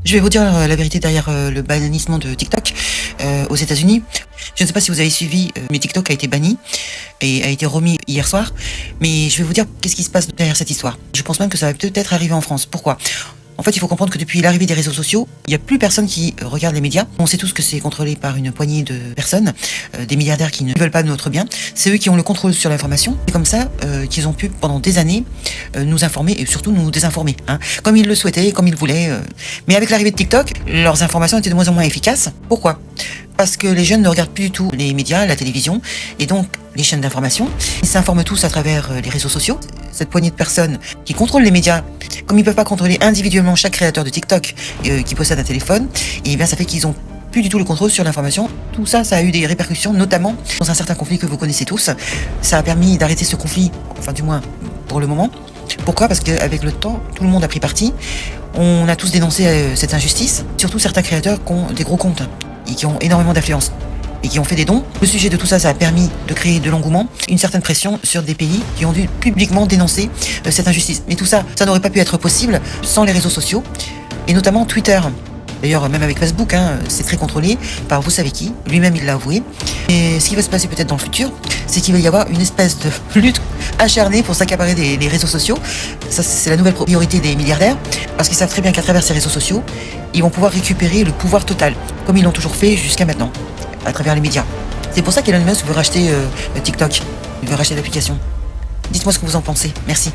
Je vais vous dire la vérité derrière le bannissement de TikTok aux États-Unis. Je ne sais pas si vous avez suivi, mais TikTok a été banni et a été remis hier soir. Mais je vais vous dire qu'est-ce qui se passe derrière cette histoire. Je pense même que ça va peut-être arriver en France. Pourquoi ? En fait, il faut comprendre que depuis l'arrivée des réseaux sociaux, il n'y a plus personne qui regarde les médias. On sait tous que c'est contrôlé par une poignée de personnes, des milliardaires qui ne veulent pas de notre bien. C'est eux qui ont le contrôle sur l'information. C'est comme ça qu'ils ont pu, pendant des années, nous informer et surtout nous désinformer, comme ils le souhaitaient, comme ils voulaient. Mais avec l'arrivée de TikTok, leurs informations étaient de moins en moins efficaces. Pourquoi ? Parce que les jeunes ne regardent plus du tout les médias, la télévision, et donc les chaînes d'information. Ils s'informent tous à travers les réseaux sociaux. Cette poignée de personnes qui contrôlent les médias, comme ils ne peuvent pas contrôler individuellement chaque créateur de TikTok qui possède un téléphone, et bien ça fait qu'ils ont plus du tout le contrôle sur l'information. Tout ça, ça a eu des répercussions, notamment dans un certain conflit que vous connaissez tous. Ça a permis d'arrêter ce conflit, enfin du moins pour le moment. Pourquoi ? Parce qu'avec le temps, tout le monde a pris parti. On a tous dénoncé cette injustice, surtout certains créateurs qui ont des gros comptes et qui ont énormément d'influence et qui ont fait des dons. Le sujet de tout ça, ça a permis de créer de l'engouement, une certaine pression sur des pays qui ont dû publiquement dénoncer cette injustice. Mais tout ça, ça n'aurait pas pu être possible sans les réseaux sociaux, et notamment Twitter. D'ailleurs, même avec Facebook, c'est très contrôlé par vous savez qui. Lui-même, il l'a avoué. Et ce qui va se passer peut-être dans le futur, c'est qu'il va y avoir une espèce de lutte acharnée pour s'accaparer des réseaux sociaux. Ça, c'est la nouvelle priorité des milliardaires, parce qu'ils savent très bien qu'à travers ces réseaux sociaux, ils vont pouvoir récupérer le pouvoir total, comme ils l'ont toujours fait jusqu'à maintenant, à travers les médias. C'est pour ça qu'Elon Musk veut racheter TikTok. Il veut racheter l'application. Dites-moi ce que vous en pensez. Merci.